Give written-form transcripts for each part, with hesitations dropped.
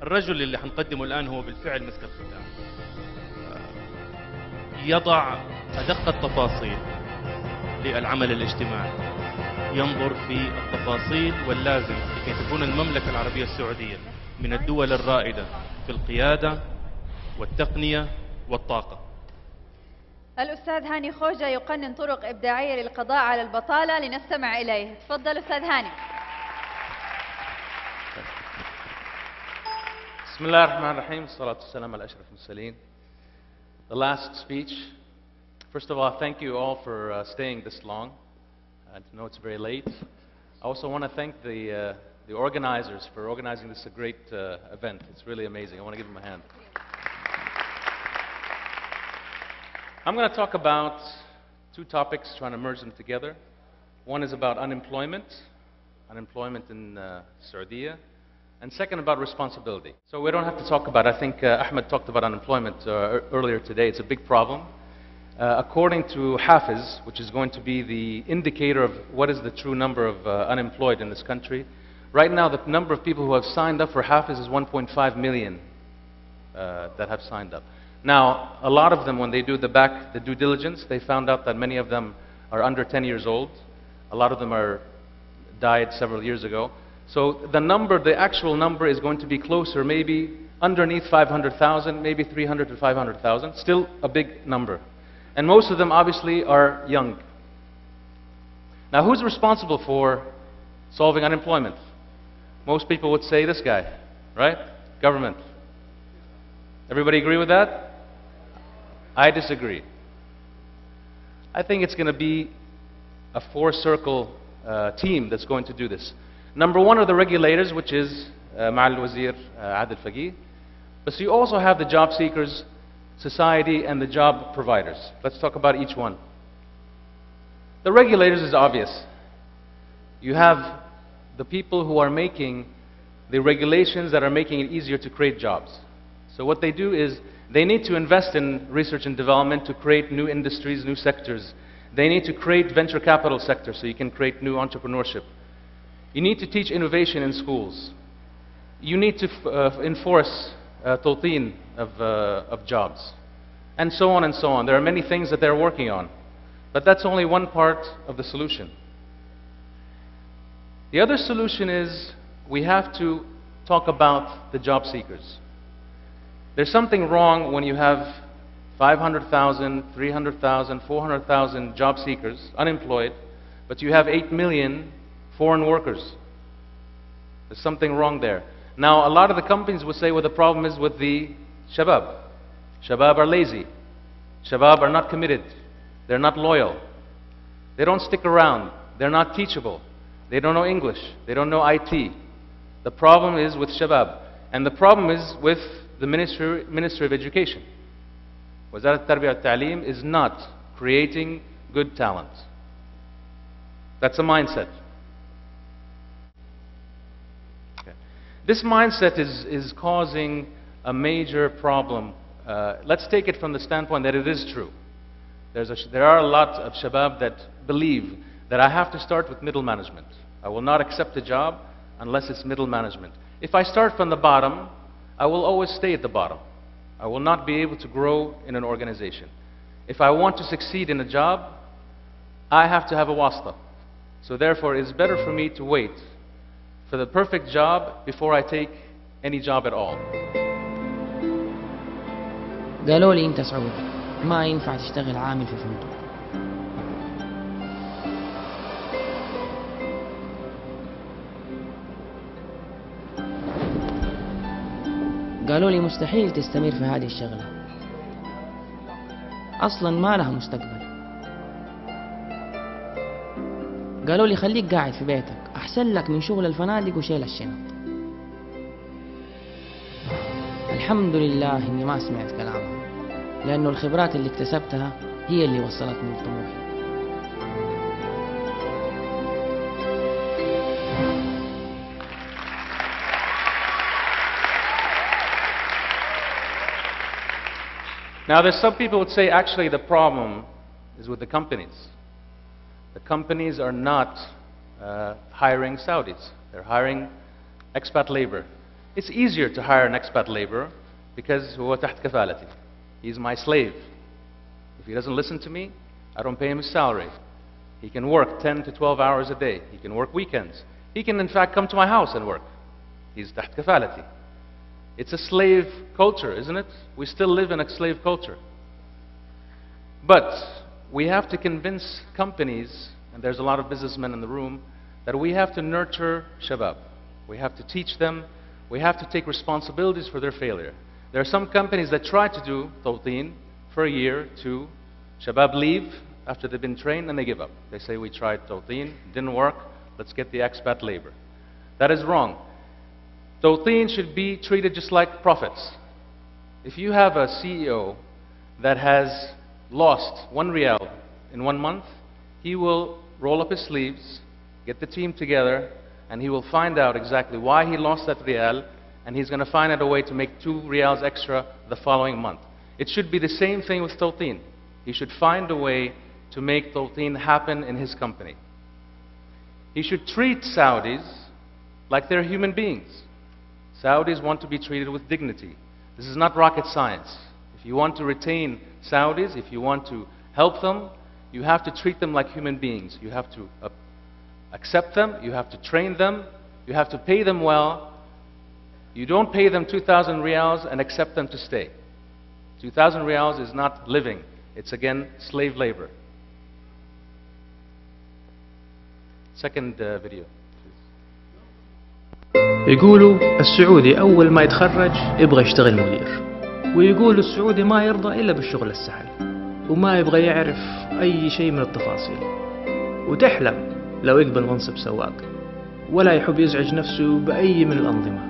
الرجل اللي حنقدمه الآن هو بالفعل مسك الختام، يضع أدق التفاصيل للعمل الاجتماعي، ينظر في التفاصيل واللازم لكي تكون المملكة العربية السعودية من الدول الرائدة في القيادة والتقنية والطاقة. الأستاذ هاني خوجه يقنن طرق إبداعية للقضاء على البطالة، لنستمع إليه. تفضل أستاذ هاني. بسم الله الرحمن الرحيم، والصلاة والسلام على أشرف المرسلين. The last speech, first of all, thank you all for staying this long. I know it's very late. I also want to thank the organizers for organizing this great event. It's really amazing. I want to give them a hand. I'm going to talk about two topics, trying to merge them together. One is about unemployment in Saudi, and second about responsibility. So we don't have to talk about it. I think Ahmed talked about unemployment earlier today. It's a big problem. According to Hafiz, which is going to be the indicator of what is the true number of unemployed in this country, right now the number of people who have signed up for Hafiz is 1.5 million that have signed up. Now, a lot of them, when they do the due diligence, they found out that many of them are under 10 years old. A lot of them died several years ago. So the actual number is going to be closer, maybe underneath 500,000, maybe 300 to 500,000. Still a big number. And most of them obviously are young. Now, who's responsible for solving unemployment? Most people would say this guy, right? Government. Everybody agree with that? I disagree. I think it's going to be a four-circle team that's going to do this. Number one are the regulators, which is Ma'al Wazir Adil Faqih. But you also have the job seekers, society, and the job providers. Let's talk about each one. The regulators is obvious. You have the people who are making the regulations that are making it easier to create jobs. So what they do is they need to invest in research and development to create new industries, new sectors. They need to create venture capital sectors so you can create new entrepreneurship. You need to teach innovation in schools. You need to enforce Tawteen of jobs. And so on and so on. There are many things that they're working on. But that's only one part of the solution. The other solution is we have to talk about the job seekers. There's something wrong when you have 500,000, 300,000, 400,000 job seekers, unemployed, but you have 8 million foreign workers. There's something wrong there. Now, a lot of the companies will say, well, the problem is with the shabab. Shabab are lazy. Shabab are not committed. They're not loyal. They don't stick around. They're not teachable. They don't know English. They don't know IT. The problem is with shabab. And the problem is with the Ministry of Education. Wazarat Tarbiyah al-Ta'aleem is not creating good talent. That's a mindset. Okay. This mindset is causing a major problem. Let's take it from the standpoint that it is true. There are a lot of shabab that believe that I have to start with middle management. I will not accept a job unless it's middle management. If I start from the bottom, I will always stay at the bottom. I will not be able to grow in an organization. If I want to succeed in a job, I have to have a wasta. So therefore, it's better for me to wait for the perfect job before I take any job at all. قالوا لي أنت سعودي ما ينفع تشتغل عامل في فندق. قالوا لي مستحيل تستمر في هذه الشغلة، أصلا ما لها مستقبل. قالوا لي خليك قاعد في بيتك أحسن لك من شغل الفنادق وشيل الشنط. الحمد لله إني ما سمعت كلامهم، لأنه الخبرات اللي اكتسبتها هي اللي وصلتني لطموحي. Now, there's some people would say actually the problem is with the companies. The companies are not hiring Saudis. They're hiring expat labor. It's easier to hire an expat laborer because هو تحت كفالتي. He's my slave. If he doesn't listen to me, I don't pay him his salary. He can work 10 to 12 hours a day. He can work weekends. He can in fact come to my house and work. He's تحت كفالتي. It's a slave culture, isn't it? We still live in a slave culture. But we have to convince companies, and there's a lot of businessmen in the room, that we have to nurture shabab. We have to teach them. We have to take responsibilities for their failure. There are some companies that try to do Tawteen for a year, two. Shabab leave after they've been trained and they give up. They say, we tried Tawteen, didn't work, let's get the expat labor. That is wrong. Tawteen should be treated just like profits. If you have a CEO that has lost 1 riyal in 1 month, he will roll up his sleeves, get the team together, and he will find out exactly why he lost that riyal, and he's going to find out a way to make 2 riyals extra the following month. It should be the same thing with Tawteen. He should find a way to make Tawteen happen in his company. He should treat Saudis like they're human beings. Saudis want to be treated with dignity. This is not rocket science. If you want to retain Saudis, if you want to help them, you have to treat them like human beings. You have to accept them, you have to train them, you have to pay them well. You don't pay them 2,000 riyals and accept them to stay. 2,000 riyals is not living. It's again slave labor. Second video. يقولوا السعودي أول ما يتخرج يبغى يشتغل مدير، ويقولوا السعودي ما يرضى إلا بالشغل السهل وما يبغى يعرف أي شيء من التفاصيل، وتحلم لو يقبل منصب سواق، ولا يحب يزعج نفسه بأي من الأنظمة،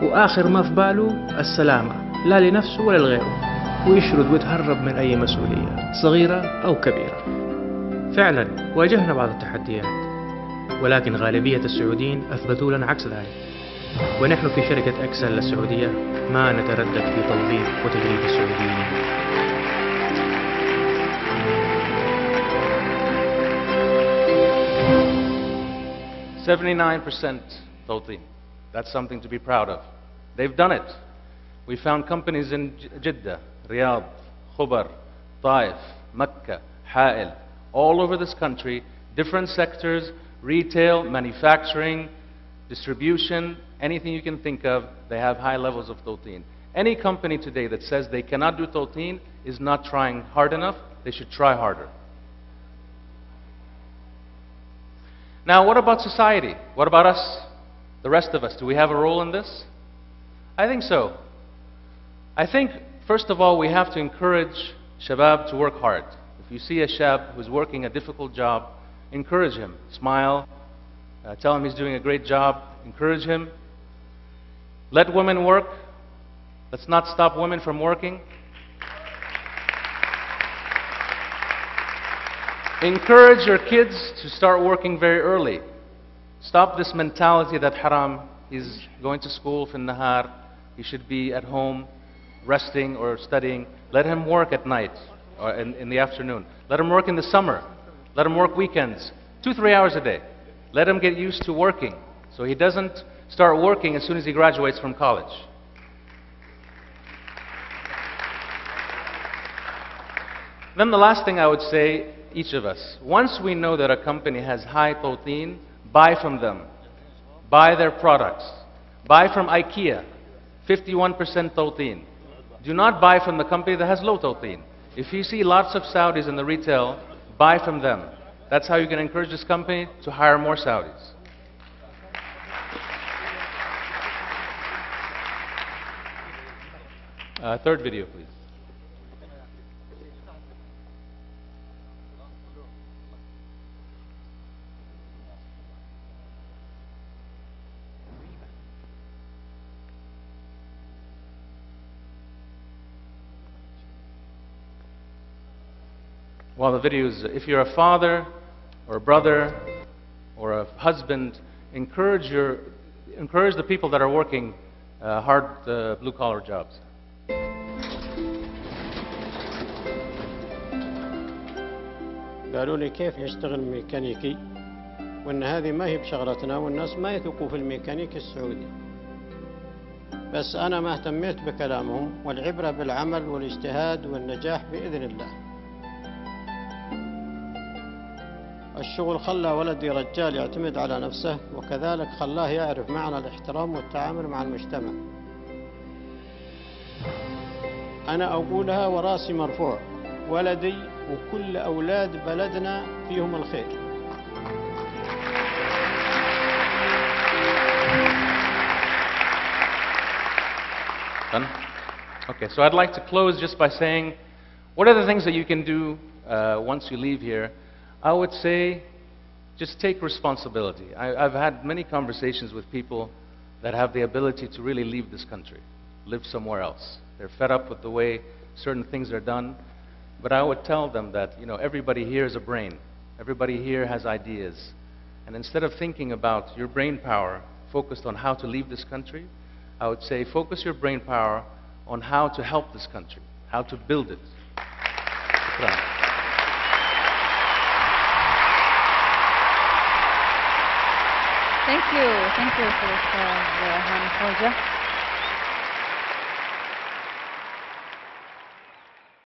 وآخر ما في باله السلامة لا لنفسه ولا لغيره، ويشرد ويتهرب من أي مسؤولية صغيرة أو كبيرة. فعلا واجهنا بعض التحديات، ولكن غالبية السعوديين أثبتوا لنا عكس ذلك، ونحن في شركة أكسل السعودية ما نتردد في توظيف وتدريب السعوديين. 79% Tawteen. That's something to be proud of. They've done it. We found companies in Jeddah, Riyadh, Khobar, Taif, Mecca, Ha'il, all over this country, different sectors, retail, manufacturing, distribution, anything you can think of, they have high levels of Tawteen. Any company today that says they cannot do Tawteen is not trying hard enough. They should try harder. Now, what about society? What about us, the rest of us? Do we have a role in this? I think so. I think, first of all, we have to encourage shabab to work hard. If you see a shab who's working a difficult job, encourage him. Smile. Tell him he's doing a great job. Encourage him. Let women work. Let's not stop women from working. Encourage your kids to start working very early. Stop this mentality that haram, he's going to school fin nahar, he should be at home resting or studying. Let him work at night or in the afternoon. Let him work in the summer. Let him work weekends, 2-3 hours a day. Let him get used to working so he doesn't start working as soon as he graduates from college. Then the last thing I would say, each of us, once we know that a company has high Tawteen, buy from them. Buy their products. Buy from IKEA, 51% Tawteen. Do not buy from the company that has low Tawteen. If you see lots of Saudis in the retail, buy from them. That's how you can encourage this company to hire more Saudis. Third video, please. Well, the video is, if you're a father or a brother or a husband, encourage the people that are working hard blue-collar jobs. قالوا لي كيف يشتغل ميكانيكي وان هذه ما هي بشغلتنا والناس ما يثقوا في الميكانيكي السعودي. بس أنا ما اهتميت بكلامهم، والعبرة بالعمل والاجتهاد والنجاح بإذن الله. الشغل خلى ولدي رجال يعتمد على نفسه، وكذلك خلاه يعرف معنى الاحترام والتعامل مع المجتمع. أنا أقولها وراسي مرفوع، ولدي وكل أولاد بلدنا فيهم الخير. Done? Okay, so I'd like to close just by saying, what are the things that you can do once you leave here? I would say, just take responsibility. I've had many conversations with people that have the ability to really leave this country, live somewhere else. They're fed up with the way certain things are done. But I would tell them that, you know, everybody here is a brain. Everybody here has ideas. And instead of thinking about your brain power focused on how to leave this country, I would say focus your brain power on how to help this country, how to build it. Shukran. Thank you for this, Hani Khoja.